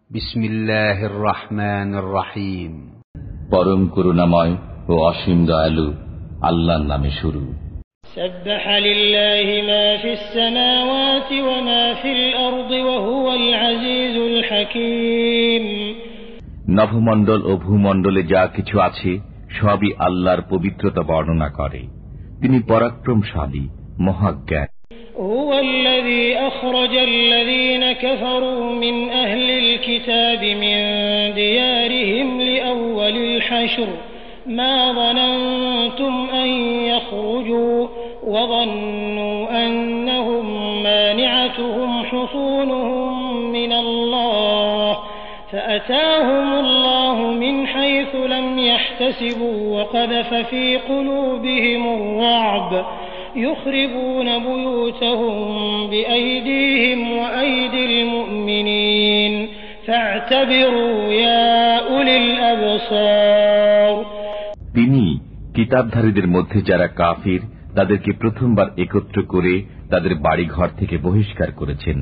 বিসমিল্লাহির রহমানির রহিম। পরম করুণাময় ও অসীম দয়ালু আল্লাহর নামে শুরু। সাব্বাহা লিল্লাহি মা ফিস সামাওয়াতি ওয়া মা ফিল আরদি ওয়া হুয়াল আজিজুল হাকীম। নভমণ্ডল ও ভূমণ্ডলে যা কিছু আছে সবই আল্লাহর পবিত্রতা বর্ণনা করে। তিনি পরাক্রমশালী, মহাজ্ঞানী। هو الذي أخرج الذين كفروا من أهل الكتاب من ديارهم لأول الحشر ما ظننتم أن يخرجوا وظنوا أنهم مانعتهم حصونهم من الله فأتاهم الله من حيث لم يحتسبوا وقذف في قلوبهم الرعب يخربون بيوتهم بأيديهم وأيدي المؤمنين فاعتبروا يا أولي الأبصار। তিনি কিতাবধারীদের মধ্যে যারা কাফির তাদেরকে প্রথমবার একত্র করে তাদের বাড়িঘর থেকে বহিষ্কার করেছেন।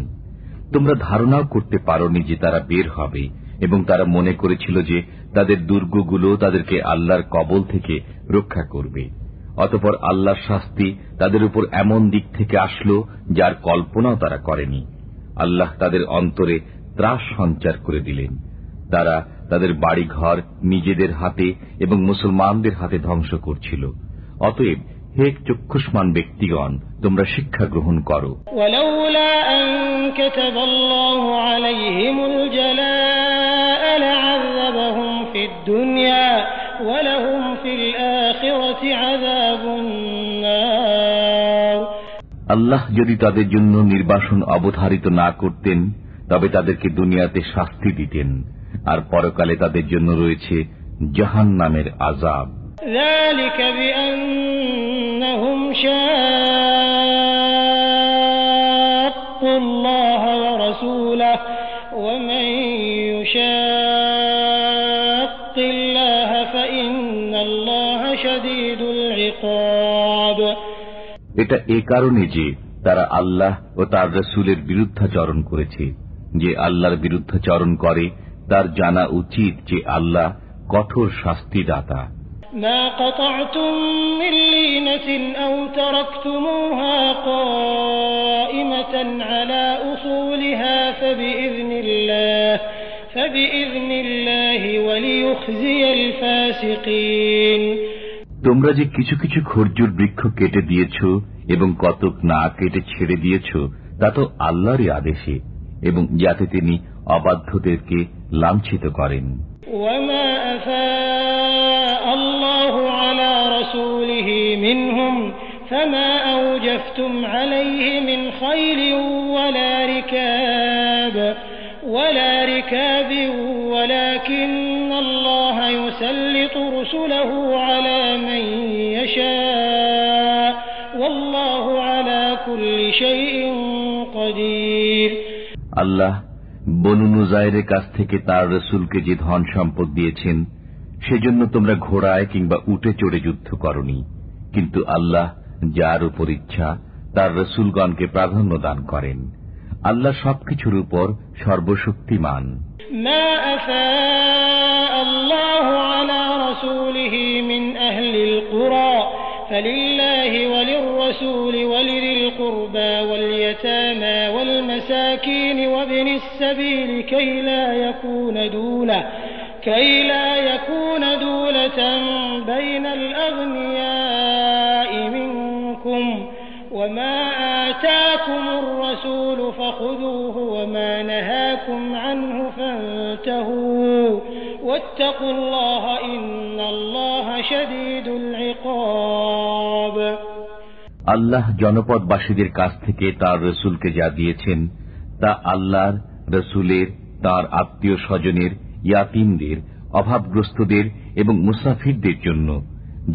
তোমরা ধারণাও করতে পারোনি যে তারা বের হবে, এবং তারা মনে করেছিল যে তাদের দুর্গগুলো তাদেরকে আল্লাহর কবল থেকে রক্ষা করবে। অতঃপর আল্লাহর শাস্তি তাদের উপর এমন দিক থেকে আসলো যার কল্পনাও তারা করেনি। আল্লাহ তাদের অন্তরে ত্রাস সঞ্চার করে দিলেন। তারা তাদের বাড়িঘর নিজেদের হাতে এবং মুসলমানদের হাতে ধ্বংস করছিল। অতএব হে চক্ষুষ্মান ব্যক্তিগণ, তোমরা শিক্ষা গ্রহণ করো। ওয়ালাউলা আন কাতাবাল্লাহু আলাইহিমুল জালাআ লা'আযাবাহুম ফিদ দুনিয়া ওয়া লাহুম ফিল আখিরাতি আযাবুন নার। আল্লাহ যদি তাদের জন্য নির্বাসন অবধারিত না করতেন তবে তাদেরকে দুনিয়াতে শাস্তি দিতেন, আর পরকালে তাদের জন্য রয়েছে জাহান্নামের আযাব। যালিকা বিআন্নাহুম শাক্কুল্লাহ ওয়া রাসূলাহু ওয়া মান ইউশাক্কিল্লাহ ফাইন্নাল্লাহা শাদীদুল ইকাব। এটা এ কারণে যে তারা আল্লাহ ও তার রাসূলের বিরুদ্ধাচরণ করেছে। যে আল্লাহর বিরুদ্ধাচরণ করে তার জানা উচিত যে আল্লাহ কঠোর শাস্তিদাতা। মা কাতা'তুম মিন লিনাতিন আও তারাকতুমুহা কাইমাতান আলা উসুলিহা ফাবিইযনিল্লাহি ওয়া লিইউখজিয়াল ফাসিকিন। তোমরা যে কিছু কিছু খরজুর বৃক্ষ কেটে দিয়েছ এবং কতক না কেটে ছেড়ে দিয়েছ তা তো আল্লাহরই আদেশে, এবং যাতে তিনি অবাধ্যদেরকে লাঞ্ছিত করেন। ওয়ামা আল্লাহু আলা রাসূলিহি মিনহুম ফামা আওজাফতুম আলাইহি মিন খাইলিন ওয়ালা রিকাবিন ওয়ালাকিন্নাল্লাহা ইউসাল্লিতু রুসুলাহু আলা মান ইয়াশা ওয়াল্লাহু আলা কুল্লি শাইইন কাদির। আল্লাহ বনু নুযায়রের কাছ থেকে তার রাসূলকে যে ধন সম্পদ দিয়েছেন সেজন্য তোমরা ঘোড়ায় কিংবা উটে চড়ে যুদ্ধ করনি, কিন্তু আল্লাহ যার উপর ইচ্ছা তার রাসূলগণকে প্রাধান্য দান করেন। আল্লাহ সবকিছুর উপর সর্বশক্তিমান। মা আফা আল্লাহু আলা রাসূলিহি মিন আহলিল কুরা فلله وللرسول ولذي القربى واليتامى والمساكين وابن السبيل كي لا يكون دولة بين الأغنياء منكم وما آتاكم الرسول فخذوه وما نهاكم عنه فانتهوا واتقوا الله إن الله شديد العقاب। আল্লাহ জনপদবাসীদের কাছ থেকে তার রাসূলকে যা দিয়েছেন তা আল্লাহর রাসূলের, তার আত্মীয় স্বজনের, ইয়াতীমদের, অভাবগ্রস্তদের এবং মুসাফিরদের জন্য,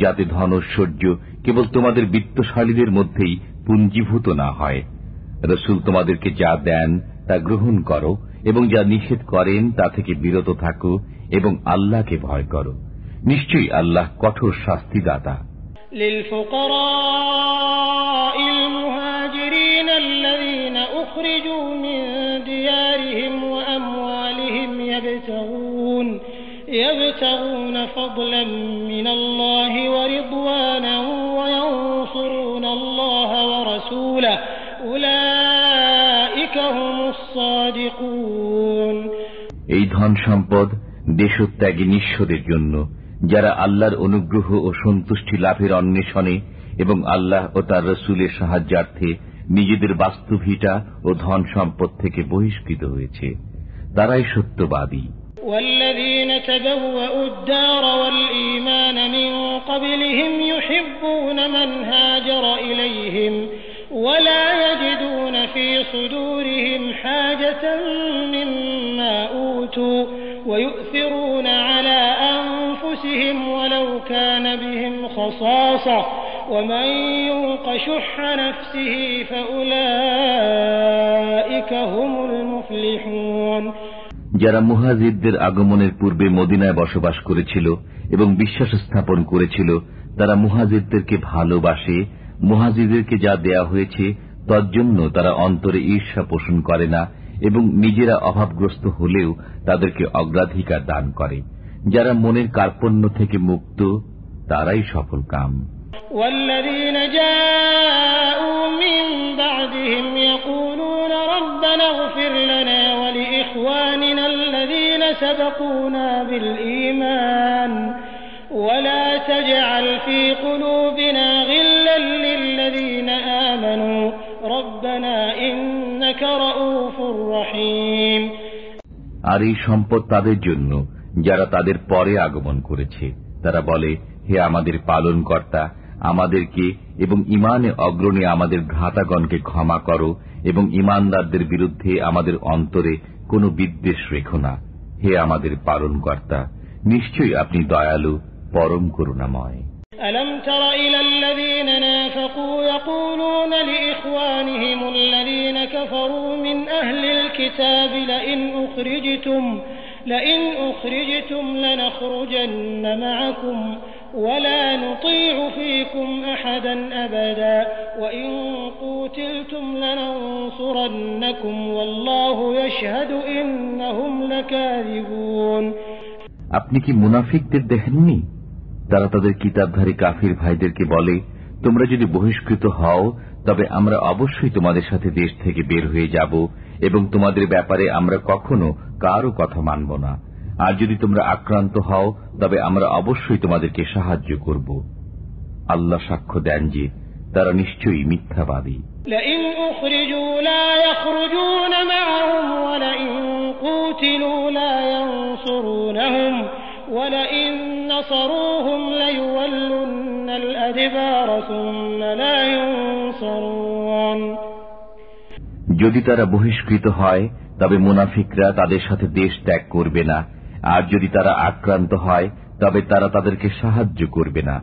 যাতে ধনৈশ্বর্য কেবল তোমাদের বিত্তশালীদের মধ্যেই পুঞ্জীভূত না হয়। রাসূল তোমাদেরকে যা দেন তা গ্রহণ করো এবং যা নিষেধ করেন তা থেকে বিরত থাকো এবং আল্লাহকে ভয় করো। নিশ্চয়ই আল্লাহ কঠোর শাস্তিদাতা। للفقراء المهاجرين الذين أخرجوا من ديارهم وأموالهم يبتغون فضلا من الله ورضوانا وينصرون الله ورسوله أولئك هم الصادقون। এই ধন সম্পদ দেশত্যাগী নিঃস্বদের জন্য, যারা আল্লাহর অনুগ্রহ ও সন্তুষ্টি লাভের অন্বেষণে এবং আল্লাহ ও তার রসুলের সাহায্যার্থে নিজেদের বাস্তুভিটা ও ধন সম্পদ থেকে বহিষ্কৃত হয়েছে, তারাই সত্যবাদী। والذين تبوأوا الدار والإيمان من قبلهم يحبون من هاجر إليهم ولا يجدون في صدورهم حاجة مما أوتوا ويؤثرون على أنفسهم ولو كان بهم خصاصة ومن يوق شح نفسه فأولئك هم المفلحون। যারা মুহাজিরদের আগমনের পূর্বে মদিনায় বসবাস করেছিল এবং বিশ্বাস স্থাপন করেছিল, তারা মুহাজিরদেরকে ভালোবাসে। মুহাজিরদেরকে যা দেয়া হয়েছে তার জন্য তারা অন্তরে ঈর্ষা পোষণ করে না এবং নিজেরা অভাবগ্রস্ত হলেও তাদেরকে অগ্রাধিকার দান করে। যারা মনের কার্পণ্য থেকে মুক্ত, তারাই সফল কাম। والذين جاءوا من بعدهم يقولون ربنا اغفر لنا ولإخواننا الذين سبقونا بالإيمان ولا تجعل في قلوبنا غلا للذين آمنوا ربنا إنك رؤوف رحيم। আর এই সম্পদ তাদের জন্য যারা তাদের পরে আগমন করেছে। তারা বলে, হে আমাদের পালনকর্তা, আমাদেরকে এবং ইমানে অগ্রণী আমাদের ভ্রাতাগণকে ক্ষমা করো এবং ইমানদারদের বিরুদ্ধে আমাদের অন্তরে কোনো বিদ্বেষ রেখো না। হে আমাদের পালনকর্তা, নিশ্চয়ই আপনি দয়ালু, পরম করুণাময়। ألم تر إلى الذين نافقوا يقولون لإخوانهم الذين كفروا من أهل الكتاب لئن أخرجتم لنخرجن معكم ولا نطيع فيكم أحدا أبدا وإن قوتلتم لننصرنكم والله يشهد إنهم لكاذبون। আপনি কি মুনাফিকদের দেখেননি? তারা তাদের কিতাবধারী কাফির ভাইদেরকে বলে, তোমরা যদি বহিষ্কৃত হও তবে আমরা অবশ্যই তোমাদের সাথে দেশ থেকে বের হয়ে যাব এবং তোমাদের ব্যাপারে আমরা কখনো কারও কথা মানব না। আর যদি তোমরা আক্রান্ত হও তবে আমরা অবশ্যই তোমাদেরকে সাহায্য করব। আল্লাহ সাক্ষ্য দেন যে তারা নিশ্চয়ই মিথ্যাবাদী। لئن أخرجوا لا يخرجون معهم ولئن قوتلوا لا ينصرونهم ولئن نصروهم ليولن الأدبار ثم لا ينصرون। যদি তারা বহিষ্কৃত হয় তবে মুনাফিকরা তাদের সাথে দেশ ত্যাগ করবে না, আর যদি তারা আক্রান্ত হয় তবে তারা তাদেরকে সাহায্য করবে না।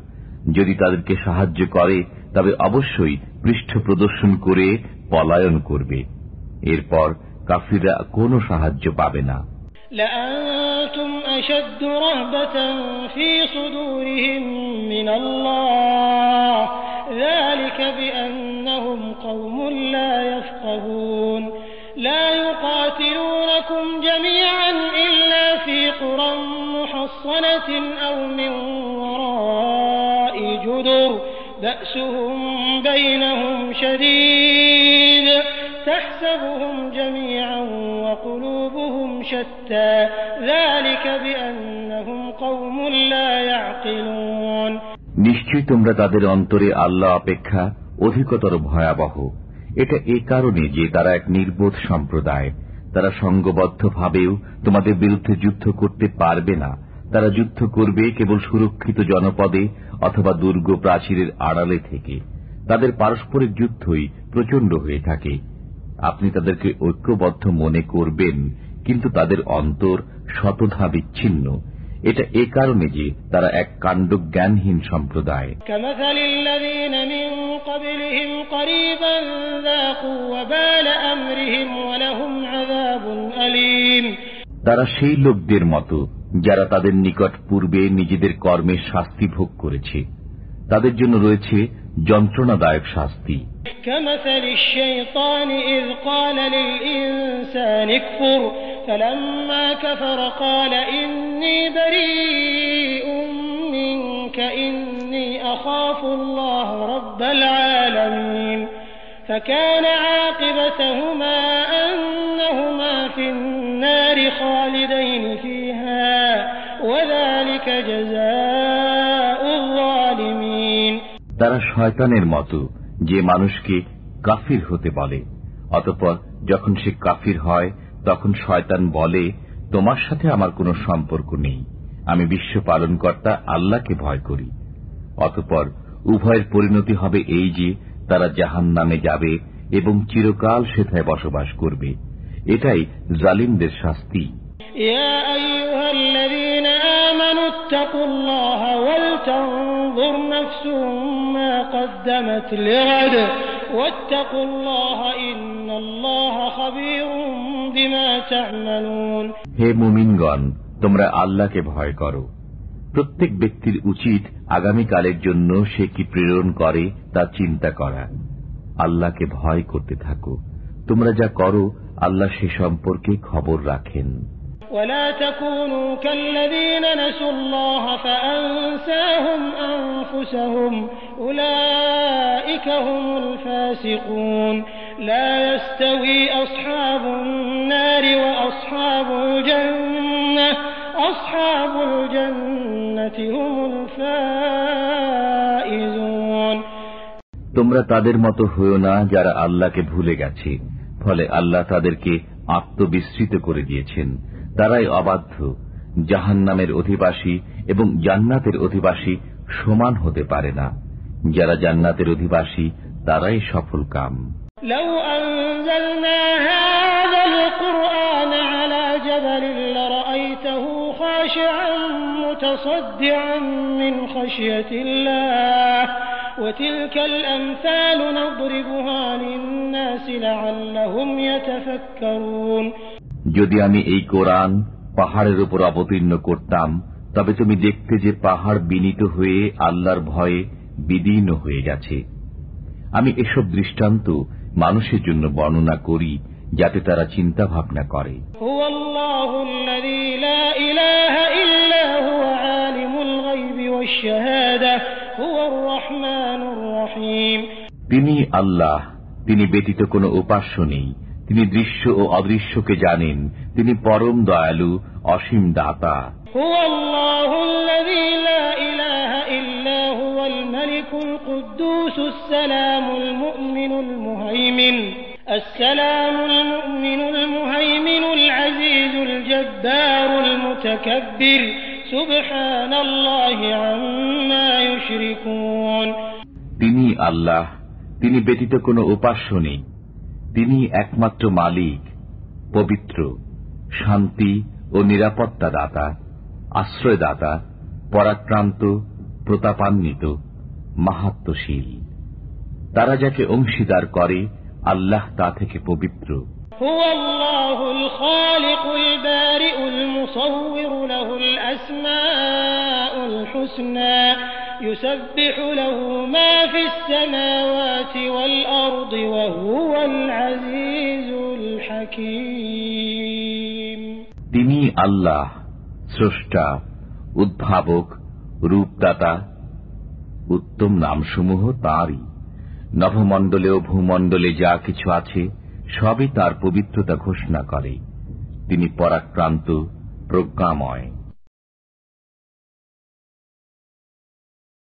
যদি তাদেরকে সাহায্য করে তবে অবশ্যই পৃষ্ঠ প্রদর্শন করে পলায়ন করবে। এরপর কাফিররা কোনো সাহায্য পাবে না। لأنتم أشد رهبة في صدورهم من الله ذلك بأنهم قوم لا يفقهون لا يقاتلونكم جميعا إلا في قرى محصنة أو من وراء جدر بأسهم بينهم شديد تحسبهم جميعا وقلوبهم شتى ذلك بأنهم قوم لا يعقلون। নিশ্চয়ই তোমরা তাদের অন্তরে আল্লাহ অপেক্ষা অধিকতর ভয়াবহ। এটা এই কারণে যে তারা এক নির্বোধ সম্প্রদায়। তারা সংঘবদ্ধভাবেও তোমাদের বিরুদ্ধে যুদ্ধ করতে পারবে না। তারা যুদ্ধ করবে কেবল সুরক্ষিত জনপদে অথবা দুর্গ প্রাচীরের আড়ালে থেকে। তাদের পারস্পরিক যুদ্ধই প্রচণ্ড হয়ে থাকে। আপনি তাদেরকে ঐক্যবদ্ধ মনে করবেন, কিন্তু তাদের অন্তর শতধা বিচ্ছিন্ন। এটা এ কারণে যে তারা এক কাণ্ড জ্ঞানহীন সম্প্রদায়। তারা সেই লোকদের মতো যারা তাদের নিকট পূর্বে নিজেদের কর্মের শাস্তি ভোগ করেছে, তাদের জন্য রয়েছে যন্ত্রণাদায়ক শাস্তি। كمثل الشيطان إذ قال للإنسان اكفر فلما كفر قال إني بريء منك إني أخاف الله رب العالمين فكان عاقبتهما أنهما في النار خالدين فيها وذلك جزاء الظالمين তারা শয়তানের মতো যে মানুষকে কাফির হতে বলে, অতঃপর যখন সে কাফির হয় তখন শয়তান বলে, তোমার সাথে আমার কোনো সম্পর্ক নেই, আমি বিশ্ব পালনকর্তা আল্লাহকে ভয় করি। অতঃপর উভয়ের পরিণতি হবে এই যে তারা জাহান্নামে যাবে এবং চিরকাল সেথায় বসবাস করবে। এটাই জালিমদের শাস্তি। ইয়া আইয়ুহাল্লাযীনা আমানু ইত্তাকুল্লাহা ওয়ালতানজুর নাফসুম মা কদ্দামাত লিগাদ ওয়াত্তাকুল্লাহা ইন্নাল্লাহা খাবীরুম বিমা তা'মালুন। হে মুমিনগণ, তোমরা আল্লাহকে ভয় করো। প্রত্যেক ব্যক্তির উচিত আগামীকালের জন্য সে কি প্রেরণ করে তা চিন্তা করা। আল্লাহকে ভয় করতে থাকো, তোমরা যা করো আল্লাহ সে সম্পর্কে খবর রাখেন। ولا تكونوا كالذين نسوا الله فأنساهم أنفسهم أولئك هم الفاسقون لا يستوي أصحاب النار وأصحاب الجنة أصحاب الجنة هم الفائزون। তোমরা তাদের মতো হয়ো না যারা আল্লাহকে ভুলে গেছে, ফলে আল্লাহ তাদেরকে আত্মবিস্মৃত করে দিয়েছেন। তারাই অবাধ্য। জাহান্নামের অধিবাসী এবং জান্নাতের অধিবাসী সমান হতে পারে না। যারা জান্নাতের অধিবাসী তারাই সফল কাম। لو أنزلنا هذا القرآن على جبل لرأيته خاشعا متصدعا من خشية الله وتلك الأمثال نضربها للناس لعلهم يتفكرون। যদি আমি এই কোরআন পাহাড়ের উপর অবতীর্ণ করতাম, তবে তুমি দেখতে যে পাহাড় বিনীত হয়ে আল্লাহর ভয়ে বিদীর্ণ হয়ে গেছে। আমি এসব দৃষ্টান্ত মানুষের জন্য বর্ণনা করি যাতে তারা চিন্তা ভাবনা করে। তিনি আল্লাহ, তিনি ব্যতীত কোনো উপাস্য নেই। তিনি দৃশ্য ও অদৃশ্যকে জানেন। তিনি পরম দয়ালু, অসীম দাতা। السلام المؤمن المهيمن العزيز الجبار المتكبر سبحان الله عما يشركون। তিনি আল্লাহ, তিনি ব্যতীত কোনো উপাস্য নেই। তিনি একমাত্র মালিক, পবিত্র, শান্তি ও নিরাপত্তা দাতা, আশ্রয়দাতা, পরাক্রান্ত, প্রতাপান্বিত, মাহাত্ম্যশীল। তারা যাকে অংশীদার করে আল্লাহ তা থেকে পবিত্র। হুয়াল্লাহুল খালিকুল বারিউল মুসাউবির লাহুল আসমাউল হুসনা ইউসাব্বিহু লাহু মা ফিস সামাওয়াতি ওয়াল আরদি ওয়া হুয়াল আজিজুল হাকীম। তিনি আল্লাহ, স্রষ্টা, উদ্ভাবক, রূপদাতা। উত্তম নামসমূহ তাঁরই। নভমণ্ডলে ও ভূমণ্ডলে যা কিছু আছে সবই তার পবিত্রতা ঘোষণা করে। তিনি পরাক্রান্ত, প্রজ্ঞাময়।